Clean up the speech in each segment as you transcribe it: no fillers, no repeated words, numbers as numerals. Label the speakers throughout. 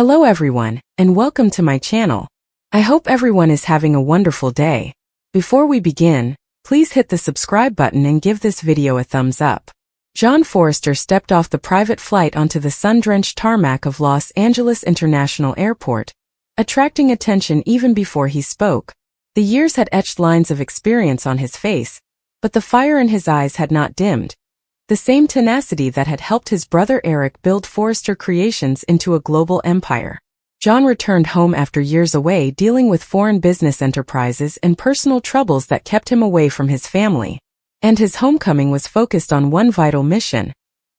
Speaker 1: Hello everyone, and welcome to my channel. I hope everyone is having a wonderful day. Before we begin, please hit the subscribe button and give this video a thumbs up. John Forrester stepped off the private flight onto the sun-drenched tarmac of Los Angeles International Airport, attracting attention even before he spoke. The years had etched lines of experience on his face, but the fire in his eyes had not dimmed. The same tenacity that had helped his brother Eric build Forrester Creations into a global empire. John returned home after years away dealing with foreign business enterprises and personal troubles that kept him away from his family. And his homecoming was focused on one vital mission: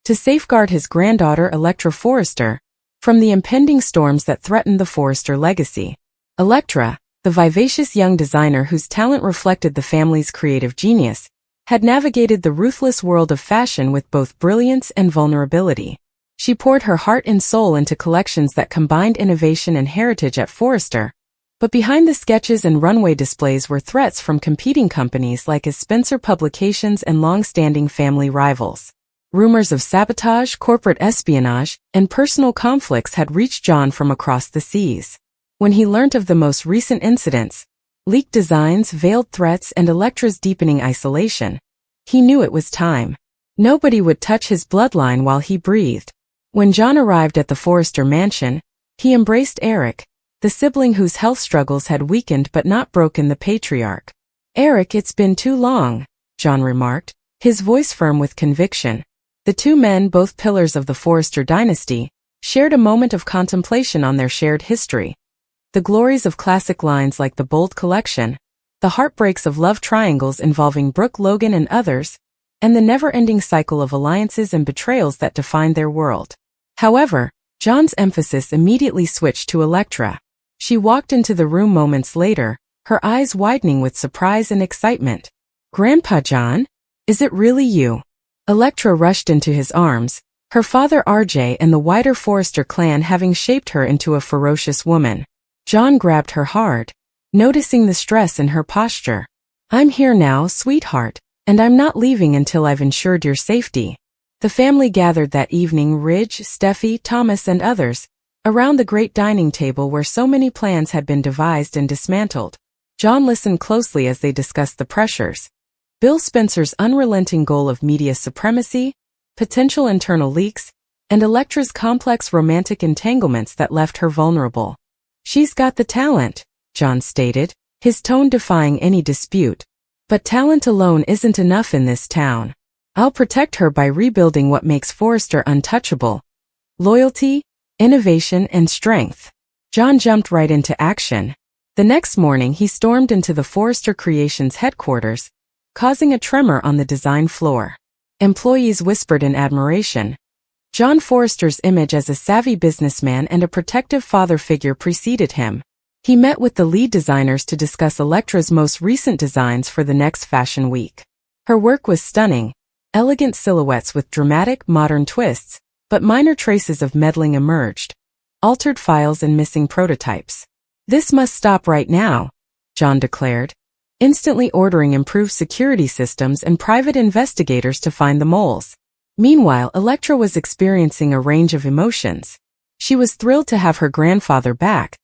Speaker 1: to safeguard his granddaughter Electra Forrester from the impending storms that threatened the Forrester legacy. Electra, the vivacious young designer whose talent reflected the family's creative genius, had navigated the ruthless world of fashion with both brilliance and vulnerability. She poured her heart and soul into collections that combined innovation and heritage at Forrester, but behind the sketches and runway displays were threats from competing companies like Spencer Publications and long-standing family rivals. Rumors of sabotage, corporate espionage, and personal conflicts had reached John from across the seas. When he learnt of the most recent incidents, leaked designs, veiled threats, and Electra's deepening isolation, he knew it was time. Nobody would touch his bloodline while he breathed. When John arrived at the Forrester mansion, he embraced Eric, the sibling whose health struggles had weakened but not broken the patriarch. "Eric, it's been too long," John remarked, his voice firm with conviction. The two men, both pillars of the Forrester dynasty, shared a moment of contemplation on their shared history. The glories of classic lines like the Bold Collection, the heartbreaks of love triangles involving Brooke Logan and others, and the never-ending cycle of alliances and betrayals that defined their world. However, John's emphasis immediately switched to Electra. She walked into the room moments later, her eyes widening with surprise and excitement. "Grandpa John? Is it really you?" Electra rushed into his arms, her father RJ and the wider Forrester clan having shaped her into a ferocious woman. John grabbed her hard, noticing the stress in her posture. "I'm here now, sweetheart, and I'm not leaving until I've ensured your safety." The family gathered that evening, Ridge, Steffi, Thomas, and others, around the great dining table where so many plans had been devised and dismantled. John listened closely as they discussed the pressures. Bill Spencer's unrelenting goal of media supremacy, potential internal leaks, and Electra's complex romantic entanglements that left her vulnerable. "She's got the talent," John stated, his tone defying any dispute. "But talent alone isn't enough in this town. I'll protect her by rebuilding what makes Forrester untouchable: loyalty, innovation, and strength." John jumped right into action. The next morning he stormed into the Forrester Creations headquarters, causing a tremor on the design floor. Employees whispered in admiration. John Forrester's image as a savvy businessman and a protective father figure preceded him. He met with the lead designers to discuss Electra's most recent designs for the next fashion week. Her work was stunning, elegant silhouettes with dramatic, modern twists, but minor traces of meddling emerged: altered files and missing prototypes. "This must stop right now," John declared, instantly ordering improved security systems and private investigators to find the moles. Meanwhile, Electra was experiencing a range of emotions. She was thrilled to have her grandfather back,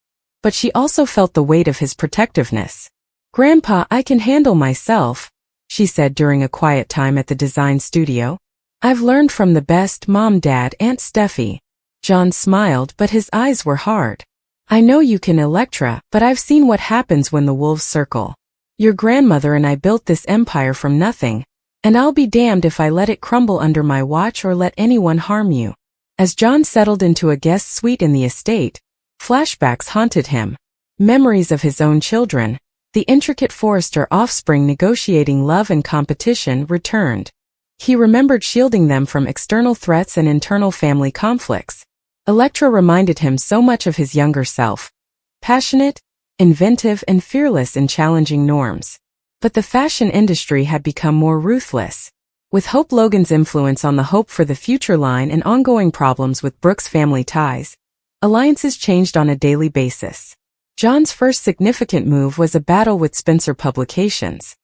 Speaker 1: but she also felt the weight of his protectiveness. "Grandpa, I can handle myself," she said during a quiet time at the design studio. "I've learned from the best, Mom, Dad, Aunt Steffi." John smiled, but his eyes were hard. "I know you can, Electra, but I've seen what happens when the wolves circle. Your grandmother and I built this empire from nothing, and I'll be damned if I let it crumble under my watch or let anyone harm you." As John settled into a guest suite in the estate, flashbacks haunted him. Memories of his own children, the intricate Forrester offspring negotiating love and competition, returned. He remembered shielding them from external threats and internal family conflicts. Electra reminded him so much of his younger self: passionate, inventive, and fearless in challenging norms. But the fashion industry had become more ruthless. With Hope Logan's influence on the Hope for the Future line and ongoing problems with Brooke's family ties, alliances changed on a daily basis. John's first significant move was a battle with Spencer Publications.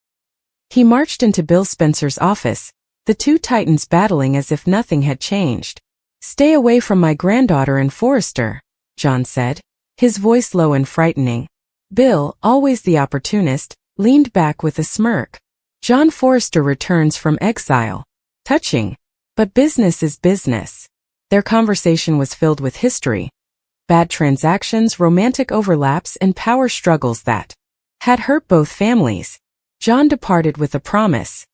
Speaker 1: He marched into Bill Spencer's office, the two titans battling as if nothing had changed. "Stay away from my granddaughter and Forrester," John said, his voice low and frightening. Bill, always the opportunist, leaned back with a smirk. John Forrester returns from exile. Touching. But business is business. Their conversation was filled with history, bad transactions, romantic overlaps, and power struggles that had hurt both families. John departed with a promise.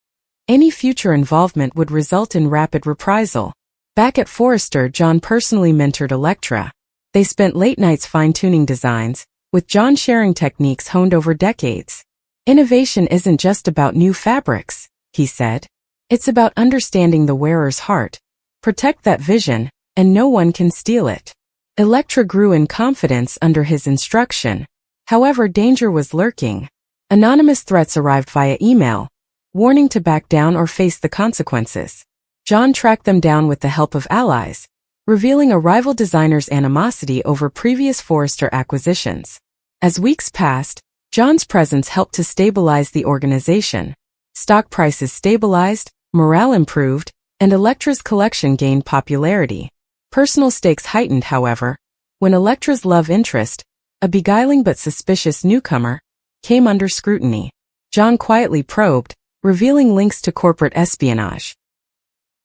Speaker 1: Any future involvement would result in rapid reprisal. Back at Forrester, John personally mentored Electra. They spent late nights fine-tuning designs, with John sharing techniques honed over decades. Innovation isn't just about new fabrics, he said. It's about understanding the wearer's heart. Protect that vision, and no one can steal it. Electra grew in confidence under his instruction. However, danger was lurking. Anonymous threats arrived via email, warning to back down or face the consequences. John tracked them down with the help of allies, revealing a rival designer's animosity over previous Forrester acquisitions. As weeks passed, John's presence helped to stabilize the organization. Stock prices stabilized, morale improved, and Electra's collection gained popularity. Personal stakes heightened, however, when Electra's love interest, a beguiling but suspicious newcomer, came under scrutiny. John quietly probed, revealing links to corporate espionage.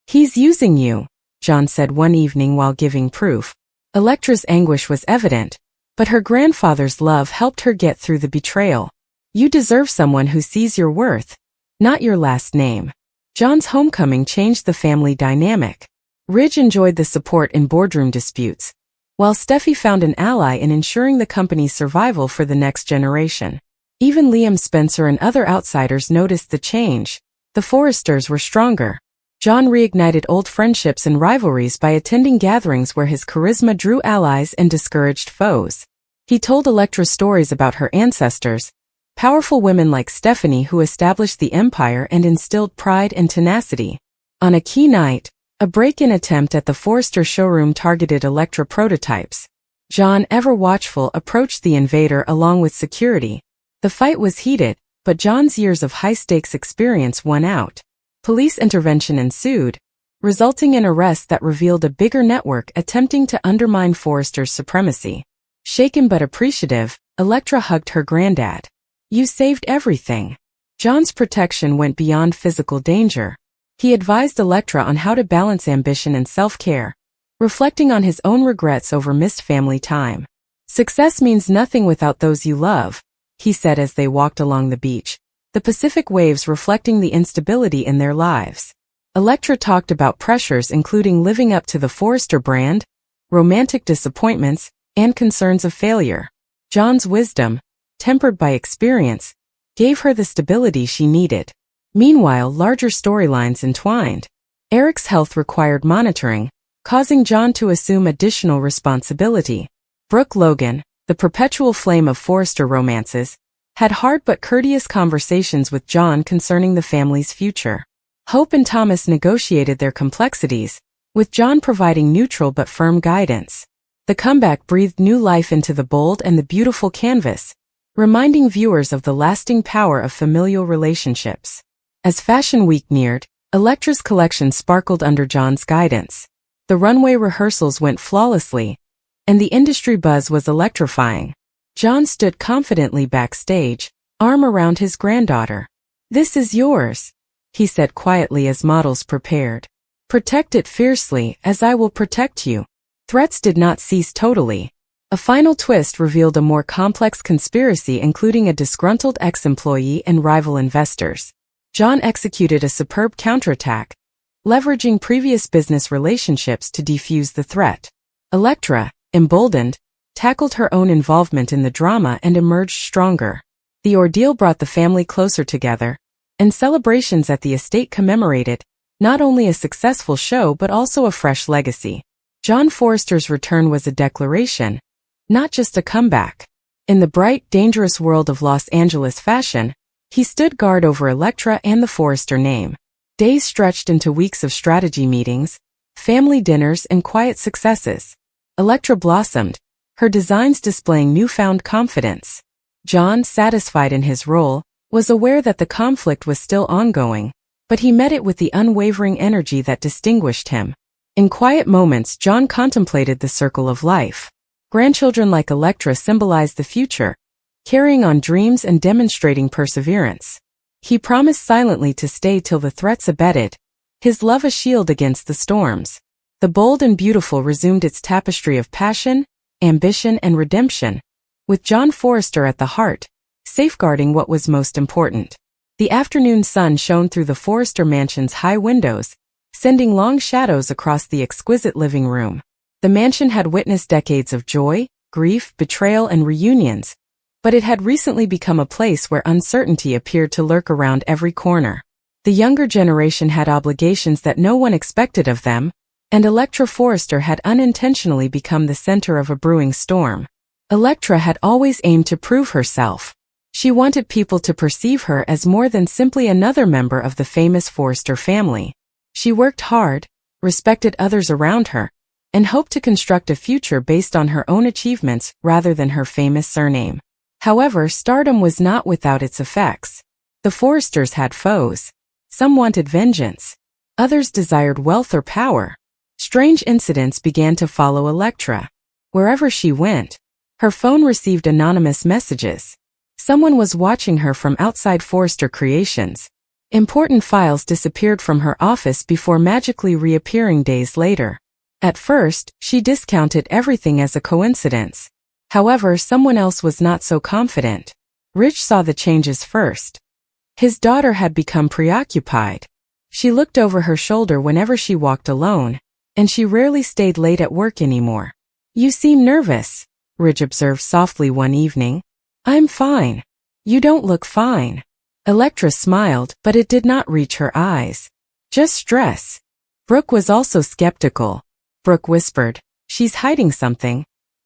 Speaker 1: "He's using you," John said one evening while giving proof. Electra's anguish was evident, but her grandfather's love helped her get through the betrayal. "You deserve someone who sees your worth, not your last name." John's homecoming changed the family dynamic. Ridge enjoyed the support in boardroom disputes, while Steffi found an ally in ensuring the company's survival for the next generation. Even Liam Spencer and other outsiders noticed the change. The Forresters were stronger. John reignited old friendships and rivalries by attending gatherings where his charisma drew allies and discouraged foes. He told Electra stories about her ancestors, powerful women like Stephanie who established the empire and instilled pride and tenacity. On a key night, a break-in attempt at the Forrester showroom targeted Electra prototypes. John, ever watchful, approached the invader along with security. The fight was heated, but John's years of high-stakes experience won out. Police intervention ensued, resulting in arrests that revealed a bigger network attempting to undermine Forrester's supremacy. Shaken but appreciative, Electra hugged her granddad. "You saved everything." John's protection went beyond physical danger. He advised Electra on how to balance ambition and self-care, reflecting on his own regrets over missed family time. "Success means nothing without those you love," he said as they walked along the beach, the Pacific waves reflecting the instability in their lives. Electra talked about pressures including living up to the Forrester brand, romantic disappointments, and concerns of failure. John's wisdom, tempered by experience, gave her the stability she needed. Meanwhile, larger storylines entwined. Eric's health required monitoring, causing John to assume additional responsibility. Brooke Logan, the perpetual flame of Forrester romances, had hard but courteous conversations with John concerning the family's future. Hope and Thomas negotiated their complexities, with John providing neutral but firm guidance. The comeback breathed new life into the bold and the beautiful canvas, reminding viewers of the lasting power of familial relationships. As Fashion Week neared, Electra's collection sparkled under John's guidance. The runway rehearsals went flawlessly, and the industry buzz was electrifying. John stood confidently backstage, arm around his granddaughter. "This is yours," he said quietly as models prepared. "Protect it fiercely, as I will protect you." Threats did not cease totally. A final twist revealed a more complex conspiracy including a disgruntled ex-employee and rival investors. John executed a superb counterattack, leveraging previous business relationships to defuse the threat. Electra, emboldened, tackled her own involvement in the drama and emerged stronger. The ordeal brought the family closer together, and celebrations at the estate commemorated not only a successful show but also a fresh legacy. John Forrester's return was a declaration, not just a comeback. In the bright, dangerous world of Los Angeles fashion, he stood guard over Electra and the Forrester name. Days stretched into weeks of strategy meetings, family dinners, and quiet successes. Electra blossomed, her designs displaying newfound confidence. John, satisfied in his role, was aware that the conflict was still ongoing, but he met it with the unwavering energy that distinguished him. In quiet moments, John contemplated the circle of life. Grandchildren like Electra symbolize the future, carrying on dreams and demonstrating perseverance. He promised silently to stay till the threats abated, his love a shield against the storms. The bold and beautiful resumed its tapestry of passion, ambition, and redemption, with John Forrester at the heart, safeguarding what was most important. The afternoon sun shone through the Forrester mansion's high windows, sending long shadows across the exquisite living room. The mansion had witnessed decades of joy, grief, betrayal, and reunions, but it had recently become a place where uncertainty appeared to lurk around every corner. The younger generation had obligations that no one expected of them, and Electra Forrester had unintentionally become the center of a brewing storm. Electra had always aimed to prove herself. She wanted people to perceive her as more than simply another member of the famous Forrester family. She worked hard, respected others around her, and hoped to construct a future based on her own achievements rather than her famous surname. However, stardom was not without its effects. The Forresters had foes. Some wanted vengeance. Others desired wealth or power. Strange incidents began to follow Electra. Wherever she went, her phone received anonymous messages. Someone was watching her from outside Forrester Creations. Important files disappeared from her office before magically reappearing days later. At first, she discounted everything as a coincidence. However, someone else was not so confident. Rich saw the changes first. His daughter had become preoccupied. She looked over her shoulder whenever she walked alone, and she rarely stayed late at work anymore. "You seem nervous," Ridge observed softly one evening. "I'm fine." "You don't look fine." Electra smiled, but it did not reach her eyes. "Just stress." Brooke was also skeptical. Brooke whispered, "She's hiding something."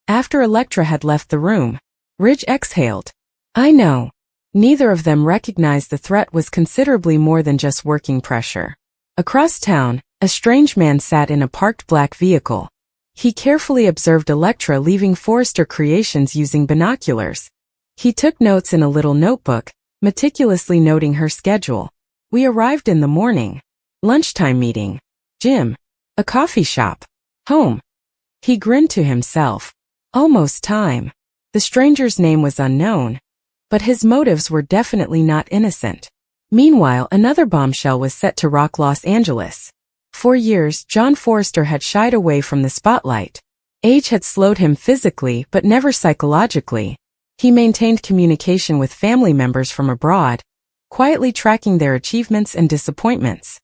Speaker 1: After Electra had left the room, Ridge exhaled. "I know." Neither of them recognized the threat was considerably more than just working pressure. Across town, a strange man sat in a parked black vehicle. He carefully observed Electra leaving Forrester Creations using binoculars. He took notes in a little notebook, meticulously noting her schedule. "We arrived in the morning. Lunchtime meeting. Gym. A coffee shop. Home." He grinned to himself. Almost time. The stranger's name was unknown, but his motives were definitely not innocent. Meanwhile, another bombshell was set to rock Los Angeles. For years, John Forrester had shied away from the spotlight. Age had slowed him physically but never psychologically. He maintained communication with family members from abroad, quietly tracking their achievements and disappointments.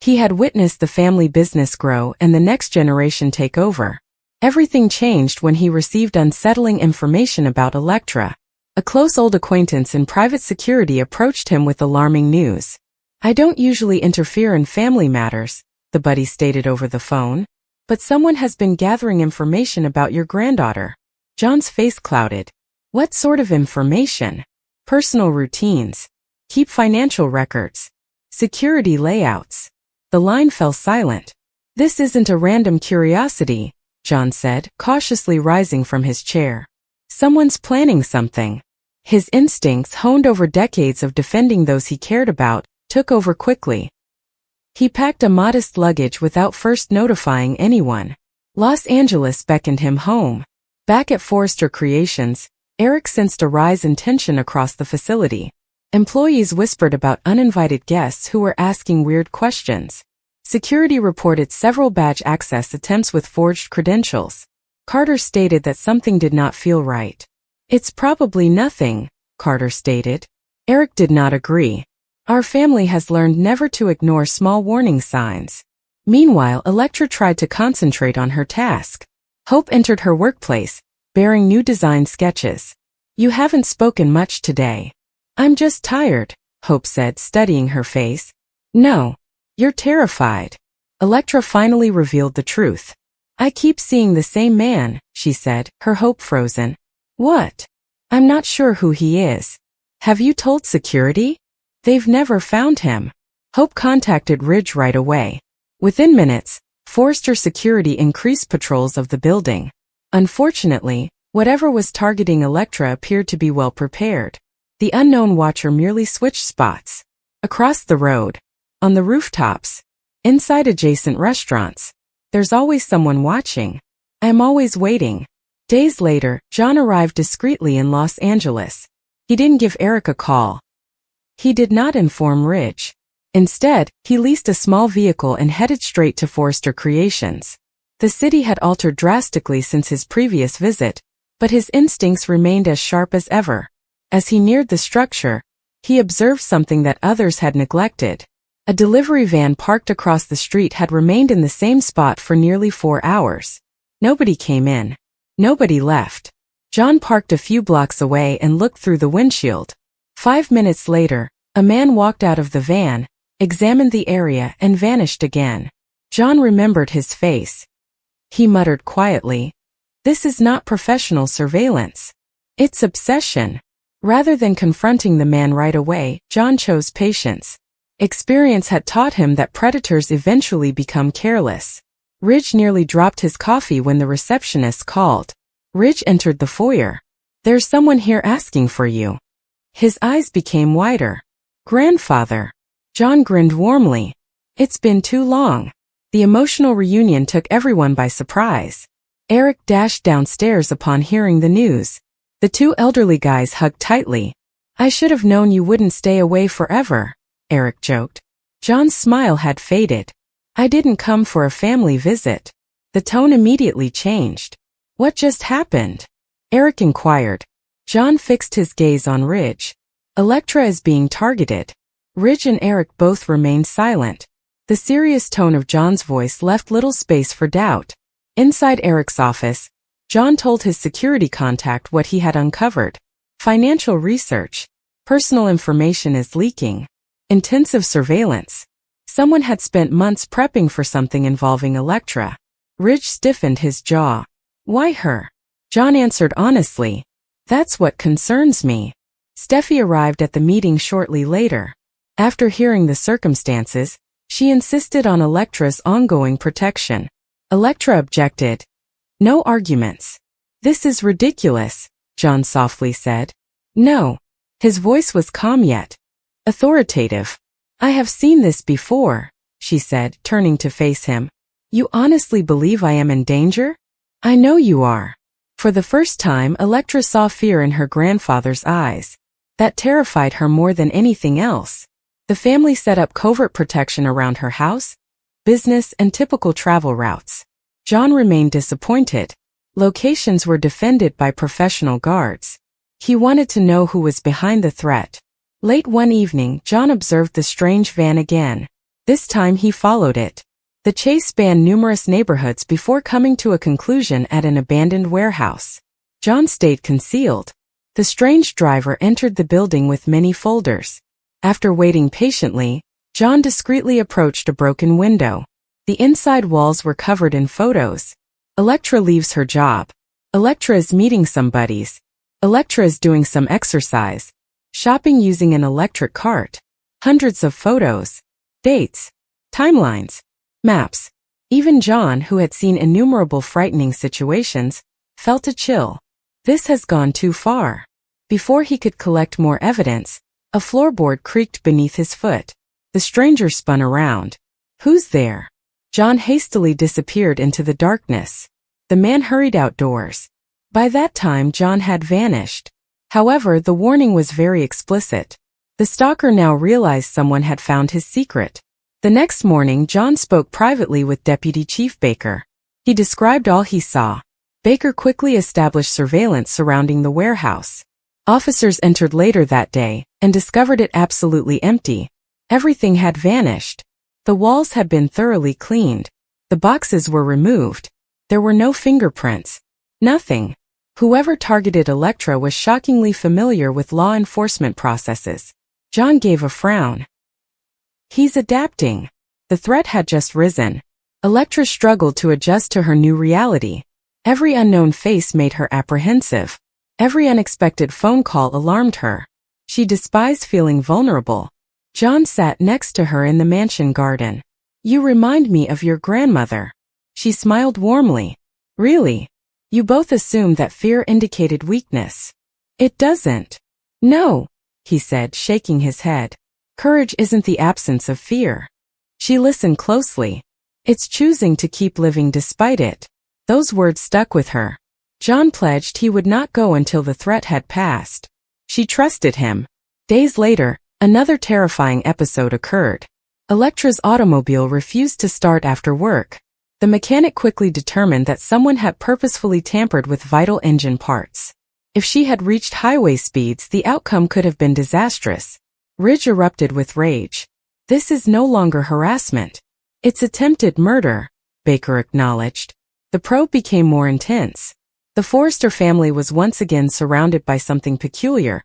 Speaker 1: He had witnessed the family business grow and the next generation take over. Everything changed when he received unsettling information about Electra. A close old acquaintance in private security approached him with alarming news. "I don't usually interfere in family matters," the buddy stated over the phone, "but someone has been gathering information about your granddaughter." John's face clouded. "What sort of information?" "Personal routines. Keep financial records. Security layouts." The line fell silent. "This isn't a random curiosity," John said, cautiously rising from his chair. "Someone's planning something." His instincts, honed over decades of defending those he cared about, took over quickly. He packed a modest luggage without first notifying anyone. Los Angeles beckoned him home. Back at Forrester Creations, Eric sensed a rise in tension across the facility. Employees whispered about uninvited guests who were asking weird questions. Security reported several badge access attempts with forged credentials. Carter stated that something did not feel right. "It's probably nothing," Carter stated. Eric did not agree. "Our family has learned never to ignore small warning signs." Meanwhile, Electra tried to concentrate on her task. Hope entered her workplace, bearing new design sketches. "You haven't spoken much today." "I'm just tired," Hope said, studying her face. "No. You're terrified." Electra finally revealed the truth. "I keep seeing the same man," she said, her hope frozen. "What?" "I'm not sure who he is." "Have you told security?" "They've never found him." Hope contacted Ridge right away. Within minutes, Forrester Security increased patrols of the building. Unfortunately, whatever was targeting Electra appeared to be well prepared. The unknown watcher merely switched spots. Across the road, on the rooftops, inside adjacent restaurants. "There's always someone watching. I'm always waiting." Days later, John arrived discreetly in Los Angeles. He didn't give Eric a call. He did not inform Ridge. Instead, he leased a small vehicle and headed straight to Forrester Creations. The city had altered drastically since his previous visit, but his instincts remained as sharp as ever. As he neared the structure, he observed something that others had neglected. A delivery van parked across the street had remained in the same spot for nearly 4 hours. Nobody came in. Nobody left. John parked a few blocks away and looked through the windshield. 5 minutes later, a man walked out of the van, examined the area and vanished again. John remembered his face. He muttered quietly, "This is not professional surveillance. It's obsession." Rather than confronting the man right away, John chose patience. Experience had taught him that predators eventually become careless. Ridge nearly dropped his coffee when the receptionist called. Ridge entered the foyer. "There's someone here asking for you." His eyes became wider. "Grandfather." John grinned warmly. "It's been too long." The emotional reunion took everyone by surprise. Eric dashed downstairs upon hearing the news. The two elderly guys hugged tightly. "I should have known you wouldn't stay away forever," Eric joked. John's smile had faded. "I didn't come for a family visit." The tone immediately changed. "What just happened?" Eric inquired. John fixed his gaze on Ridge. "Electra is being targeted." Ridge and Eric both remained silent. The serious tone of John's voice left little space for doubt. Inside Eric's office, John told his security contact what he had uncovered. Financial research. Personal information is leaking. Intensive surveillance. Someone had spent months prepping for something involving Electra. Ridge stiffened his jaw. "Why her?" John answered honestly. "That's what concerns me." Steffi arrived at the meeting shortly later. After hearing the circumstances, she insisted on Electra's ongoing protection. Electra objected. "No arguments." "This is ridiculous," John softly said. "No." His voice was calm yet authoritative. "I have seen this before," she said, turning to face him. "You honestly believe I am in danger?" "I know you are." For the first time, Electra saw fear in her grandfather's eyes. That terrified her more than anything else. The family set up covert protection around her house, business, and typical travel routes. John remained disappointed. Locations were defended by professional guards. He wanted to know who was behind the threat. Late one evening, John observed the strange van again. This time he followed it. The chase spanned numerous neighborhoods before coming to a conclusion at an abandoned warehouse. John stayed concealed. The strange driver entered the building with many folders. After waiting patiently, John discreetly approached a broken window. The inside walls were covered in photos. Electra leaves her job. Electra is meeting some buddies. Electra is doing some exercise. Shopping using an electric cart. Hundreds of photos. Dates. Timelines. Maps. Even John, who had seen innumerable frightening situations, felt a chill. This has gone too far. Before he could collect more evidence, a floorboard creaked beneath his foot. The stranger spun around. "Who's there?" John hastily disappeared into the darkness. The man hurried outdoors. By that time, John had vanished. However, the warning was very explicit. The stalker now realized someone had found his secret. The next morning, John spoke privately with Deputy Chief Baker. He described all he saw. Baker quickly established surveillance surrounding the warehouse. Officers entered later that day and discovered it absolutely empty. Everything had vanished. The walls had been thoroughly cleaned. The boxes were removed. There were no fingerprints. Nothing. Whoever targeted Electra was shockingly familiar with law enforcement processes. John gave a frown. He's adapting. The threat had just risen. Electra struggled to adjust to her new reality. Every unknown face made her apprehensive. Every unexpected phone call alarmed her. She despised feeling vulnerable. John sat next to her in the mansion garden. "You remind me of your grandmother." She smiled warmly. "Really? You both assumed that fear indicated weakness." "It doesn't." "No," he said, shaking his head. "Courage isn't the absence of fear." She listened closely. "It's choosing to keep living despite it." Those words stuck with her. John pledged he would not go until the threat had passed. She trusted him. Days later, another terrifying episode occurred. Electra's automobile refused to start after work. The mechanic quickly determined that someone had purposefully tampered with vital engine parts. If she had reached highway speeds, the outcome could have been disastrous. Ridge erupted with rage. "This is no longer harassment. It's attempted murder," Baker acknowledged. The probe became more intense. The Forrester family was once again surrounded by something peculiar,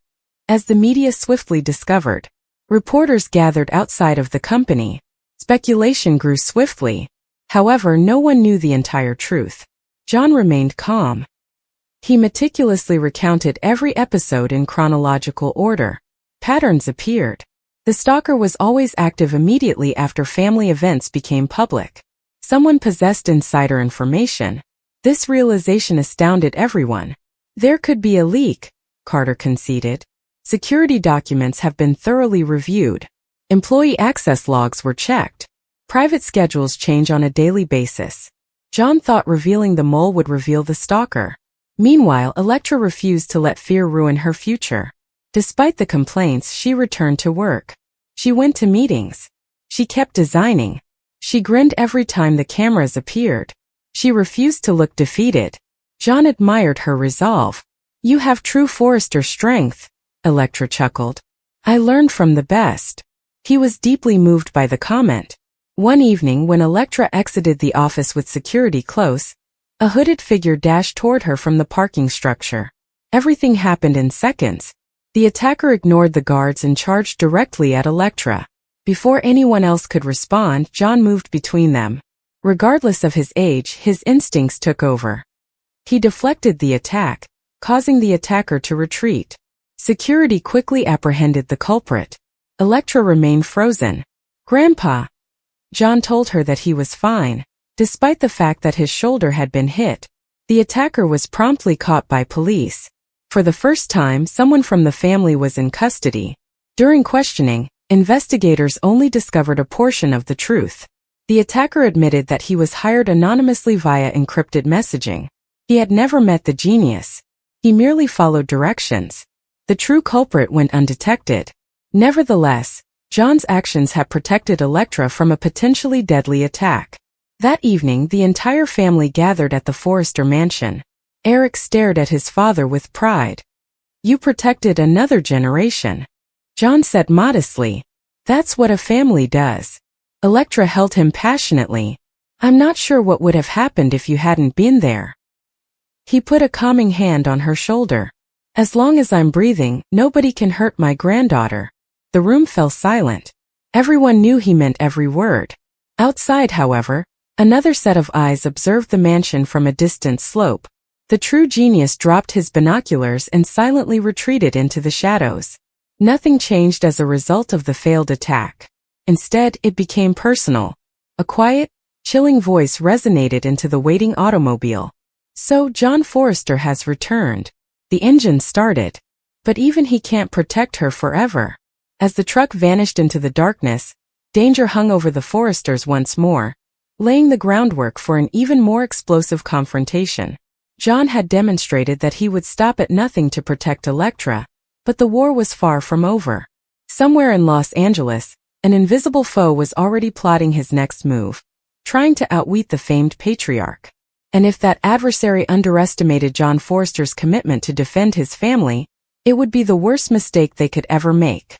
Speaker 1: as the media swiftly discovered. Reporters gathered outside of the company. Speculation grew swiftly. However, no one knew the entire truth. John remained calm. He meticulously recounted every episode in chronological order. Patterns appeared. The stalker was always active immediately after family events became public. Someone possessed insider information. This realization astounded everyone. "There could be a leak," Carter conceded. "Security documents have been thoroughly reviewed. Employee access logs were checked. Private schedules change on a daily basis." John thought revealing the mole would reveal the stalker. Meanwhile, Electra refused to let fear ruin her future. Despite the complaints, she returned to work. She went to meetings. She kept designing. She grinned every time the cameras appeared. She refused to look defeated. John admired her resolve. "You have true Forrester strength," Electra chuckled. "I learned from the best." He was deeply moved by the comment. One evening, when Electra exited the office with security close, a hooded figure dashed toward her from the parking structure. Everything happened in seconds. The attacker ignored the guards and charged directly at Electra. Before anyone else could respond, John moved between them. Regardless of his age, his instincts took over. He deflected the attack, causing the attacker to retreat. Security quickly apprehended the culprit. Electra remained frozen. "Grandpa." John told her that he was fine. Despite the fact that his shoulder had been hit, the attacker was promptly caught by police. For the first time, someone from the family was in custody. During questioning, investigators only discovered a portion of the truth. The attacker admitted that he was hired anonymously via encrypted messaging. He had never met the genius. He merely followed directions. The true culprit went undetected. Nevertheless, John's actions had protected Electra from a potentially deadly attack. That evening, the entire family gathered at the Forrester mansion. Eric stared at his father with pride. "You protected another generation." John said modestly, "That's what a family does." Electra held him passionately. "I'm not sure what would have happened if you hadn't been there." He put a calming hand on her shoulder. "As long as I'm breathing, nobody can hurt my granddaughter." The room fell silent. Everyone knew he meant every word. Outside, however, another set of eyes observed the mansion from a distant slope. The true genius dropped his binoculars and silently retreated into the shadows. Nothing changed as a result of the failed attack. Instead, it became personal. A quiet, chilling voice resonated into the waiting automobile. "So John Forrester has returned." The engine started. "But even he can't protect her forever." As the truck vanished into the darkness, danger hung over the Forresters once more, laying the groundwork for an even more explosive confrontation. John had demonstrated that he would stop at nothing to protect Electra, but the war was far from over. Somewhere in Los Angeles, an invisible foe was already plotting his next move, trying to outwit the famed patriarch. And if that adversary underestimated John Forrester's commitment to defend his family, it would be the worst mistake they could ever make.